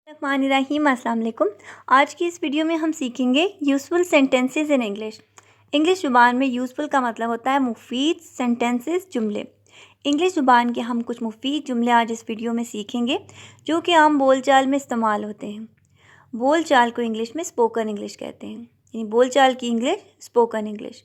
रहीम अस्सलाम वालेकुम। आज की इस वीडियो में हम सीखेंगे useful sentences in English. English ज़ुबान में यूज़फुल का मतलब होता है मुफीद सेंटेंसेस, जुमले। इंग्लिश ज़ुबान के हम कुछ मुफीद जुमले आज इस वीडियो में सीखेंगे जो कि आम बोलचाल में इस्तेमाल होते हैं। बोलचाल को इंग्लिश में स्पोकन इंग्लिश कहते हैं, यानी बोलचाल की इंग्लिश स्पोकन इंग्लिश।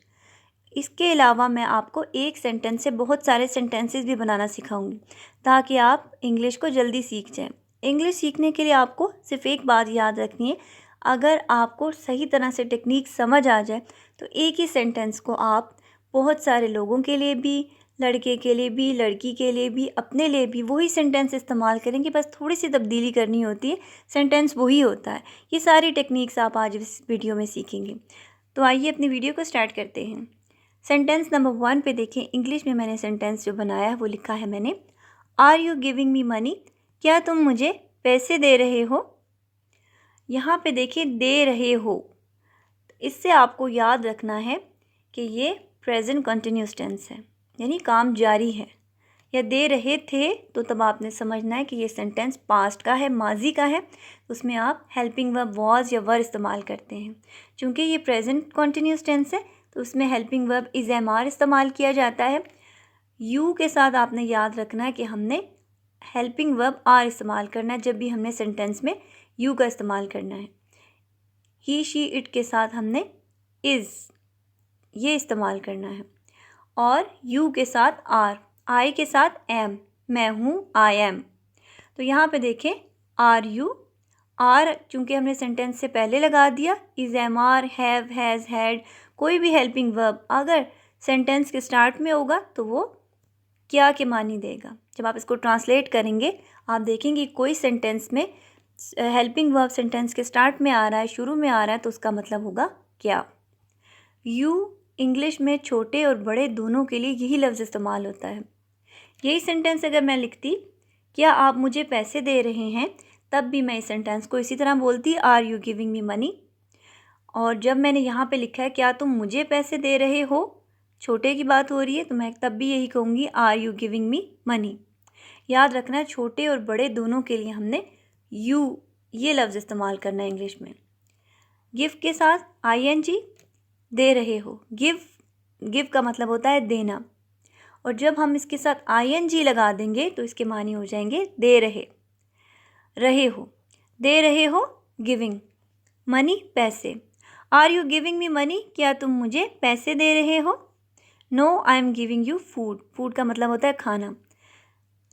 इसके अलावा मैं आपको एक सेंटेंस से बहुत सारे सेंटेंसेस भी बनाना सिखाऊंगी ताकि आप इंग्लिश को जल्दी सीख जाएं। इंग्लिश सीखने के लिए आपको सिर्फ एक बात याद रखनी है, अगर आपको सही तरह से टेक्निक समझ आ जाए तो एक ही सेंटेंस को आप बहुत सारे लोगों के लिए भी, लड़के के लिए भी, लड़की के लिए भी, अपने लिए भी वही सेंटेंस इस्तेमाल करेंगे, बस थोड़ी सी तब्दीली करनी होती है, सेंटेंस वही होता है। ये सारी टेक्निक्स आप आज इस वीडियो में सीखेंगे। तो आइए अपनी वीडियो को स्टार्ट करते हैं। सेंटेंस नंबर 1 पे देखें। इंग्लिश में मैंने सेंटेंस जो बनाया है वो लिखा है मैंने, are you giving me money? क्या तुम मुझे पैसे दे रहे हो? यहाँ पे देखिए दे रहे हो, इससे आपको याद रखना है कि ये प्रेजेंट कंटिन्यूस टेंस है, यानी काम जारी है। या दे रहे थे तो तब आपने समझना है कि ये सेंटेंस पास्ट का है, माजी का है, उसमें आप हेल्पिंग वर्ब वॉज या वर इस्तेमाल करते हैं। चूँकि ये प्रेजेंट कंटिन्यूस टेंस है तो उसमें helping verb is am are इस्तेमाल किया जाता है। यू के साथ आपने याद रखना है कि हमने हेल्पिंग वर्ब आर इस्तेमाल करना है जब भी हमने सेंटेंस में यू का इस्तेमाल करना है। ही शी इट के साथ हमने इज़ ये इस्तेमाल करना है, और यू के साथ आर, आई के साथ एम, मैं हूँ, आई एम। तो यहाँ पे देखें आर यू, आर चूँकि हमने सेंटेंस से पहले लगा दिया, is, am, are, have, has, had, कोई भी हेल्पिंग वर्ब अगर सेंटेंस के स्टार्ट में होगा तो वो क्या के मानी देगा। जब आप इसको ट्रांसलेट करेंगे आप देखेंगे कोई सेंटेंस में हेल्पिंग वर्ब सेंटेंस के स्टार्ट में आ रहा है, शुरू में आ रहा है, तो उसका मतलब होगा क्या। यू इंग्लिश में छोटे और बड़े दोनों के लिए यही लफ्ज़ इस्तेमाल होता है। यही सेंटेंस अगर मैं लिखती क्या आप मुझे पैसे दे रहे हैं, तब भी मैं इस सेंटेंस को इसी तरह बोलती, are you giving me money. और जब मैंने यहाँ पे लिखा है क्या तुम मुझे पैसे दे रहे हो, छोटे की बात हो रही है, तो मैं तब भी यही कहूँगी, are you giving me money. याद रखना है छोटे और बड़े दोनों के लिए हमने यू ये लफ्ज़ इस्तेमाल करना है इंग्लिश में। गिव के साथ आई एन जी, दे रहे हो। गिव, गिव का मतलब होता है देना, और जब हम इसके साथ आई एन जी लगा देंगे तो इसके मानी हो जाएंगे दे रहे, रहे हो, दे रहे हो, गिविंग, मनी पैसे। Are you giving me money? क्या तुम मुझे पैसे दे रहे हो? No I am giving you food, food का मतलब होता है खाना।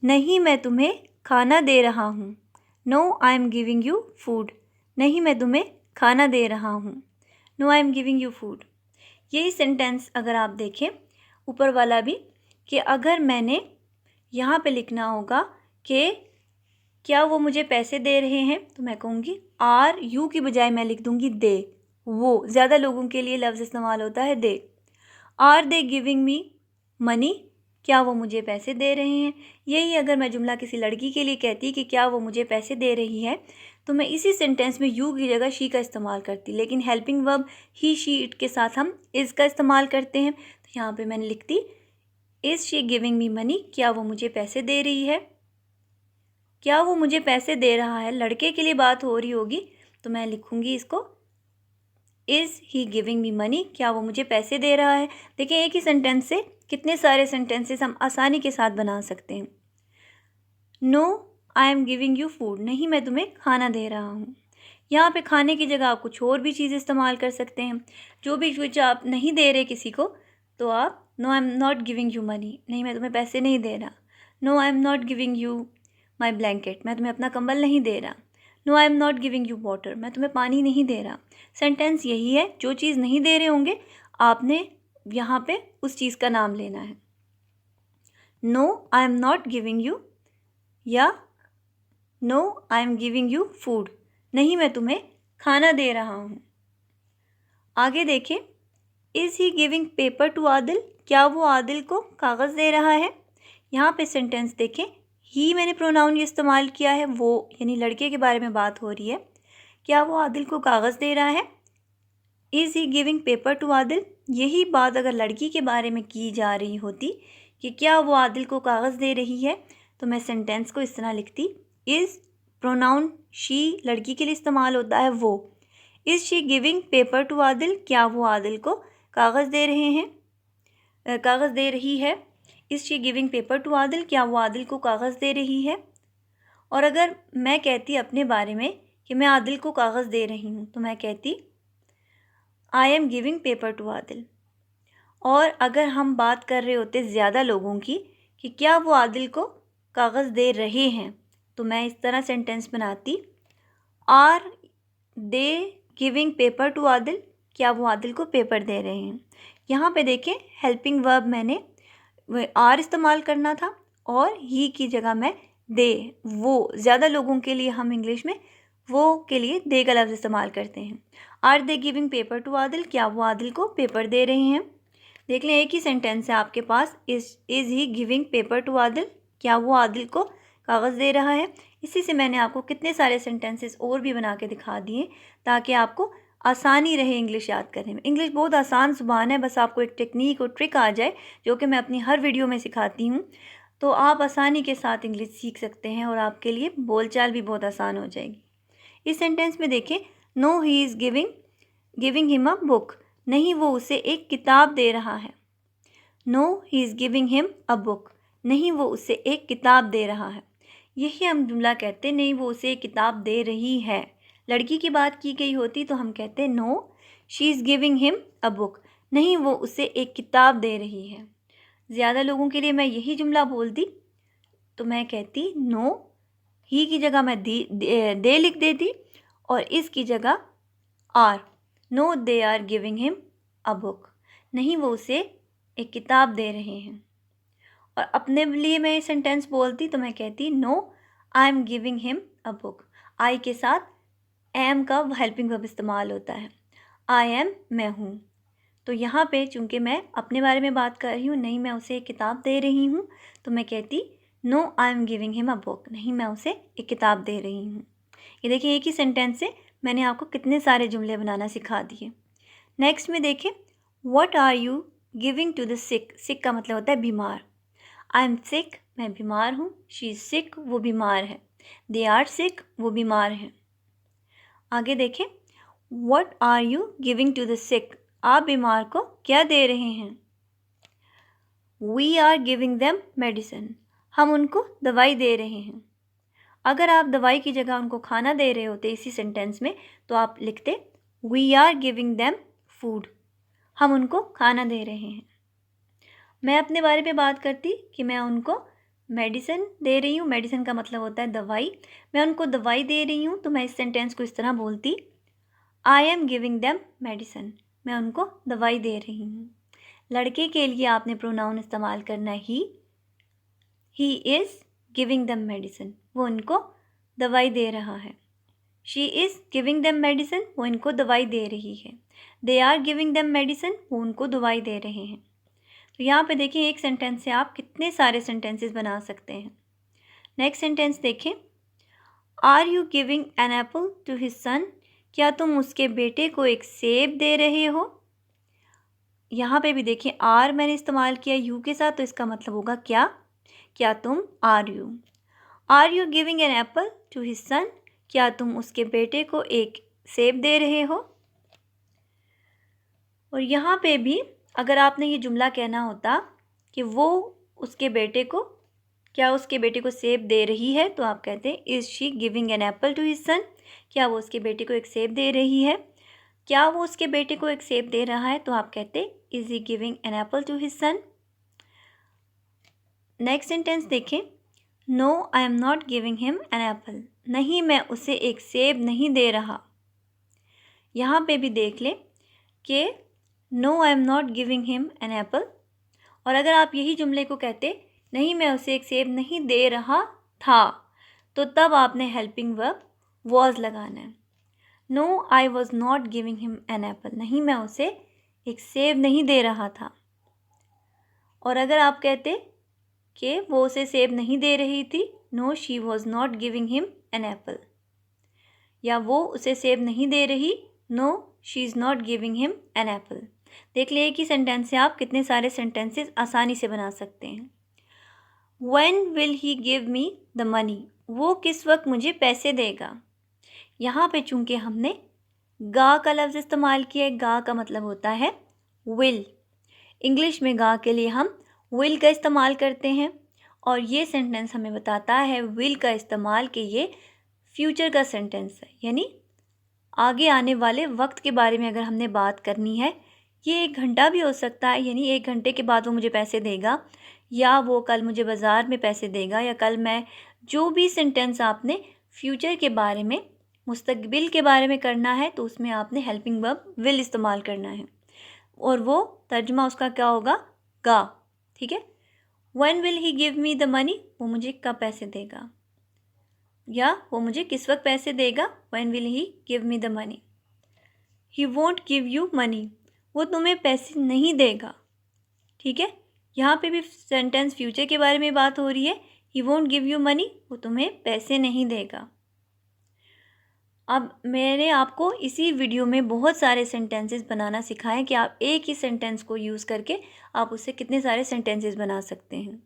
नहीं मैं तुम्हें खाना दे रहा हूँ। No I am giving you food, नहीं मैं तुम्हें खाना दे रहा हूँ। No I am giving you food. यही सेंटेंस अगर आप देखें ऊपर वाला भी, कि अगर मैंने यहाँ पे लिखना होगा कि क्या वो मुझे पैसे दे रहे हैं, तो मैं कहूँगी आर यू की बजाय मैं लिख दूँगी दे। वो ज़्यादा लोगों के लिए लफ्ज़ इस्तेमाल होता है they. Are they giving me money? क्या वो मुझे पैसे दे रहे हैं। यही अगर मैं जुमला किसी लड़की के लिए कहती कि क्या वो मुझे पैसे दे रही है, तो मैं इसी सेंटेंस में यू की जगह शी का इस्तेमाल करती, लेकिन helping verb he she it के साथ हम इज़ का इस्तेमाल करते हैं। तो यहाँ पे मैंने लिखती is she giving me money? क्या वो मुझे पैसे दे रही है, क्या वो मुझे पैसे दे रहा है। लड़के के लिए बात हो रही होगी तो मैं लिखूँगी इसको is he giving me money? क्या वो मुझे पैसे दे रहा है। देखिए एक ही सेंटेंस से कितने सारे सेंटेंसेस हम आसानी के साथ बना सकते हैं। No I am giving you food, नहीं मैं तुम्हें खाना दे रहा हूँ। यहाँ पे खाने की जगह आप कुछ और भी चीज़ इस्तेमाल कर सकते हैं। जो भी कुछ आप नहीं दे रहे किसी को, तो आप no I am not giving you money, नहीं मैं तुम्हें पैसे नहीं दे रहा। No I am not giving you my blanket, मैं तुम्हें अपना कंबल नहीं दे रहा। No I am not giving you water, मैं तुम्हें पानी नहीं दे रहा। सेंटेंस यही है, जो चीज़ नहीं दे रहे होंगे आपने यहाँ पे उस चीज़ का नाम लेना है। No I am not giving you, या no I am giving you food, नहीं मैं तुम्हें खाना दे रहा हूँ। आगे देखें, is he giving paper to Adil? क्या वो आदिल को कागज़ दे रहा है। यहाँ पे सेंटेंस देखें, ही मैंने प्रोनाउन ये इस्तेमाल किया है, वो यानी लड़के के बारे में बात हो रही है। क्या वो आदिल को कागज़ दे रहा है। Is he giving paper to Adil? यही बात अगर लड़की के बारे में की जा रही होती कि क्या वो आदिल को कागज़ दे रही है, तो मैं सेंटेंस को इस तरह लिखती, इज़ प्रोनाउन शी लड़की के लिए इस्तेमाल होता है वो। Is she giving paper to Adil, क्या वो आदिल को कागज़ दे रहे हैं, कागज़ दे रही है। Is she giving paper to Adil, क्या वो आदिल को कागज़ दे रही है। और अगर मैं कहती अपने बारे में कि मैं आदिल को कागज़ दे रही हूँ तो मैं कहती आई am giving paper to Adil. और अगर हम बात कर रहे होते ज़्यादा लोगों की कि क्या वो आदिल को कागज़ दे रहे हैं तो मैं इस तरह सेंटेंस बनाती are they giving paper to Adil, क्या वो आदिल को पेपर दे रहे हैं। यहाँ पे देखें हेल्पिंग वर्ब मैंने आर इस्तेमाल करना था और ही की जगह मैं दे, वो ज़्यादा लोगों के लिए हम इंग्लिश में वो के लिए दे का लफ्ज़ इस्तेमाल करते हैं। Are they giving paper to Adil, क्या वो आदिल को पेपर दे रहे हैं। देख लें एक ही सेंटेंस है आपके पास, is he giving paper to Adil, क्या वो आदिल को कागज़ दे रहा है। इसी से मैंने आपको कितने सारे सेंटेंसेस और भी बना के दिखा दिए ताकि आपको आसानी रहे इंग्लिश याद करने में। इंग्लिश बहुत आसान ज़ुबान है, बस आपको एक टेक्निक और ट्रिक आ जाए जो कि मैं अपनी हर वीडियो में सिखाती हूँ तो आप आसानी के साथ इंग्लिश सीख सकते हैं और आपके लिए बोलचाल भी बहुत आसान हो जाएगी। इस सेंटेंस में देखें no he is giving him a book, नहीं वो उसे एक किताब दे रहा है। No he is giving him a book, नहीं वो उसे एक किताब दे रहा है। यही हम जुमला कहते नहीं वो उसे एक किताब दे रही है। लड़की की बात की गई होती तो हम कहते no she is giving him a book, नहीं वो उसे एक किताब दे रही है। ज़्यादा लोगों के लिए मैं यही जुमला बोलती तो मैं कहती नो ही की जगह मैं दे लिख देती और इसकी जगह are, no they are giving him a book, नहीं वो उसे एक किताब दे रहे हैं। और अपने लिए मैं ये सेंटेंस बोलती तो मैं कहती no I am giving him a book, I के साथ एम का हेल्पिंग वर्ब इस्तेमाल होता है। आई एम मैं हूँ, तो यहाँ पे चूँकि मैं अपने बारे में बात कर रही हूँ, नहीं मैं उसे एक किताब दे रही हूँ तो मैं कहती no I am giving him a book, नहीं मैं उसे एक किताब दे रही हूँ। ये देखिए एक ही सेंटेंस से मैंने आपको कितने सारे जुमले बनाना सिखा दिए। नेक्स्ट में देखें what are you giving to the sick, sick का मतलब होता है बीमार। आई एम सिक, मैं बीमार हूँ। शी इज़ सिक, वो बीमार है। दे आर सिक, वो बीमार हैं। आगे देखें what are you giving to the sick, आप बीमार को क्या दे रहे हैं। We are giving them medicine, हम उनको दवाई दे रहे हैं। अगर आप दवाई की जगह उनको खाना दे रहे होते इसी सेंटेंस में तो आप लिखते we are giving them food, हम उनको खाना दे रहे हैं। मैं अपने बारे में बात करती कि मैं उनको मेडिसिन दे रही हूँ, मेडिसिन का मतलब होता है दवाई, मैं उनको दवाई दे रही हूँ तो मैं इस सेंटेंस को इस तरह बोलती आई एम गिविंग देम मेडिसिन, मैं उनको दवाई दे रही हूँ। लड़के के लिए आपने प्रोनाउन इस्तेमाल करना he is giving them medicine, वो उनको दवाई दे रहा है। She is giving them medicine, वो इनको दवाई दे रही है। They are giving them medicine, वो उनको दवाई दे रहे हैं। तो यहाँ पे देखिए एक सेंटेंस से आप कितने सारे सेंटेंसेस बना सकते हैं। नेक्स्ट सेंटेंस देखें are you giving an apple to his son, क्या तुम उसके बेटे को एक सेब दे रहे हो। यहाँ पे भी देखिए आर मैंने इस्तेमाल किया यू के साथ तो इसका मतलब होगा क्या तुम। Are you giving an apple to his son, क्या तुम उसके बेटे को एक सेब दे रहे हो। और यहाँ पे भी अगर आपने ये जुमला कहना होता कि वो उसके बेटे को सेब दे रही है तो आप कहते हैं is she giving an apple to his son, क्या वो उसके बेटे को एक सेब दे रही है। क्या वो उसके बेटे को एक सेब दे रहा है तो आप कहते is he giving an apple to his son. Next sentence देखें no I am not giving him an apple, नहीं मैं उसे एक सेब नहीं दे रहा। यहाँ पे भी देख लें कि no I am not giving him an apple, और अगर आप यही जुमले को कहते नहीं मैं उसे एक सेब नहीं दे रहा था तो तब आपने हेल्पिंग वर्ब वॉज लगाना है। No I was not giving him an apple, नहीं मैं उसे एक सेब नहीं दे रहा था। और अगर आप कहते कि वो उसे सेब नहीं दे रही थी no she was not giving him an apple, या वो उसे सेब नहीं दे रही no she is not giving him an apple. देख लिए एक ही सेंटेंस से आप कितने सारे सेंटेंसेस आसानी से बना सकते हैं। When will he give me the money, वो किस वक्त मुझे पैसे देगा। यहाँ पे चूंकि हमने गा का लफ्ज़ इस्तेमाल किया है, गा का मतलब होता है विल। इंग्लिश में गा के लिए हम विल का इस्तेमाल करते हैं और ये सेंटेंस हमें बताता है विल का इस्तेमाल कि ये फ्यूचर का सेंटेंस है, यानी आगे आने वाले वक्त के बारे में अगर हमने बात करनी है। ये 1 घंटा भी हो सकता है, यानी 1 घंटे के बाद वो मुझे पैसे देगा, या वो कल मुझे बाज़ार में पैसे देगा, या कल मैं, जो भी सेंटेंस आपने फ्यूचर के बारे में, मुस्तकबिल के बारे में करना है तो उसमें आपने हेल्पिंग वर्ब विल इस्तेमाल करना है और वो तर्जुमा उसका क्या होगा, गा। ठीक है। When will he give me the money, वो मुझे कब पैसे देगा, या वो मुझे किस वक्त पैसे देगा। When will he give me the money. He won't give you money, वो तुम्हें पैसे नहीं देगा। ठीक है। यहाँ पे भी सेंटेंस फ्यूचर के बारे में बात हो रही है। He won't give you money, वो तुम्हें पैसे नहीं देगा। अब मैंने आपको इसी वीडियो में बहुत सारे सेंटेंसेस बनाना सिखाएं कि आप एक ही सेंटेंस को यूज़ करके आप उससे कितने सारे सेंटेंसेस बना सकते हैं।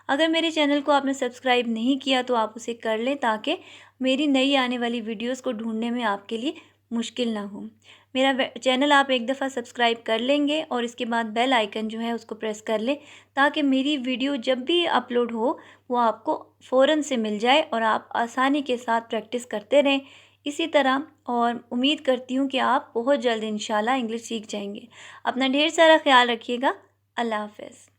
अगर मेरे चैनल को आपने सब्सक्राइब नहीं किया तो आप उसे कर लें ताकि मेरी नई आने वाली वीडियोस को ढूंढने में आपके लिए मुश्किल ना हो। मेरा चैनल आप एक दफ़ा सब्सक्राइब कर लेंगे और इसके बाद बेल आइकन जो है उसको प्रेस कर लें ताकि मेरी वीडियो जब भी अपलोड हो वो आपको फ़ौरन से मिल जाए और आप आसानी के साथ प्रैक्टिस करते रहें इसी तरह। और उम्मीद करती हूँ कि आप बहुत जल्द इंशाल्लाह इंग्लिश सीख जाएंगे। अपना ढेर सारा ख्याल रखिएगा। अल्लाह हाफ़िज़।